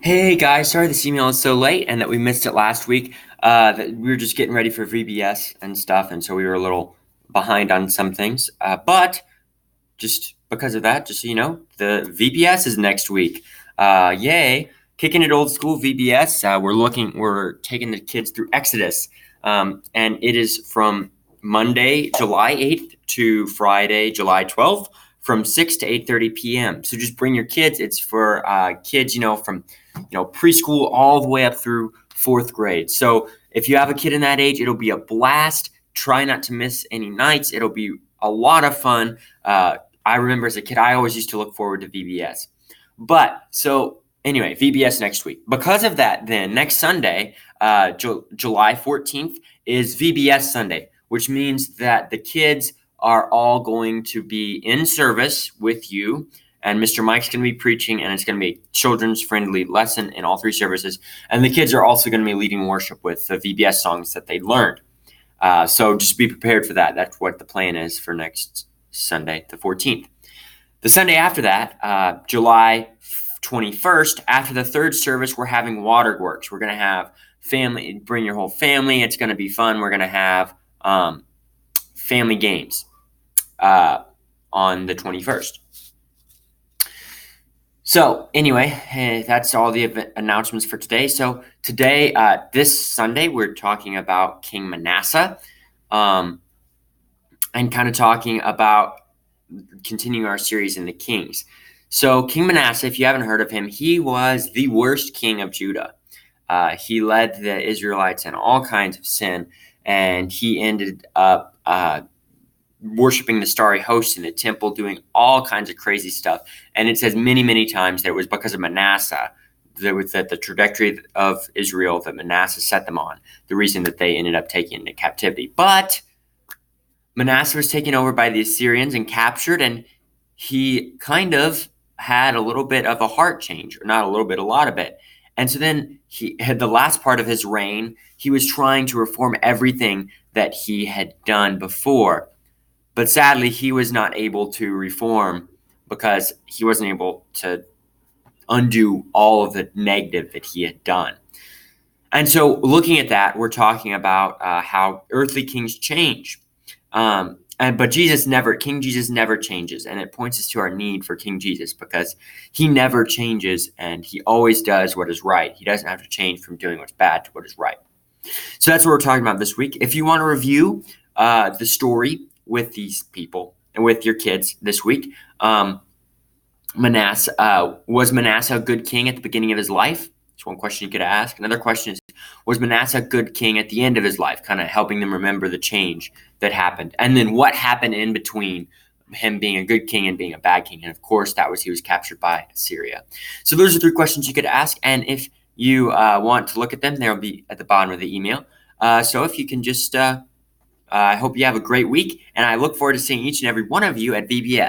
Hey guys, sorry this email is so late and that we missed it last week. That we were just getting ready for VBS and stuff, and so we were a little behind on some things. But just because of that, just so you know, the VBS is next week. Yay! Kicking it old school VBS. We're taking the kids through Exodus, and it is from Monday, July 8th to Friday, July 12th, from 6 to 8:30 p.m. So just bring your kids. It's for kids, from preschool all the way up through fourth grade. So if you have a kid in that age, it'll be a blast. Try not to miss any nights. It'll be a lot of fun. I remember as a kid, I always used to look forward to VBS. But so anyway, VBS next week. Because of that, then next Sunday, July 14th, is VBS Sunday, which means that the kids are all going to be in service with you. And Mr. Mike's going to be preaching, and it's going to be a children's friendly lesson in all three services. And the kids are also going to be leading worship with the VBS songs that they learned. So just be prepared for that. That's what the plan is for next Sunday, the 14th. The Sunday after that, July 21st, after the third service, we're having waterworks. We're going to have family, bring your whole family. It's going to be fun. We're going to have family games on the 21st. So anyway, that's all the announcements for today. So today, this Sunday, we're talking about King Manasseh, and kind of talking about continuing our series in the Kings. So King Manasseh, if you haven't heard of him, he was the worst king of Judah. He led the Israelites in all kinds of sin, and he ended up worshiping the starry host in the temple, doing all kinds of crazy stuff. And it says many, many times that it was because of Manasseh, that the trajectory of Israel that Manasseh set them on, the reason that they ended up taken into captivity. But Manasseh was taken over by the Assyrians and captured, and he kind of had a little bit of a heart change, or not a little bit, a lot of it. And so then he had the last part of his reign, he was trying to reform everything that he had done before. But sadly, he was not able to reform because he wasn't able to undo all of the negative that he had done. And so looking at that, we're talking about how earthly kings change. But King Jesus never changes. And it points us to our need for King Jesus because he never changes and he always does what is right. He doesn't have to change from doing what's bad to what is right. So that's what we're talking about this week. If you want to review the story with these people and with your kids this week, was Manasseh a good king at the beginning of his life? That's one question you could ask. Another question is, was Manasseh a good king at the end of his life, kind of helping them remember the change that happened? And then what happened in between him being a good king and being a bad king? And of course, he was captured by Assyria. So those are three questions you could ask. And if you want to look at them, they'll be at the bottom of the email. So if you can just, I hope you have a great week. And I look forward to seeing each and every one of you at VBS.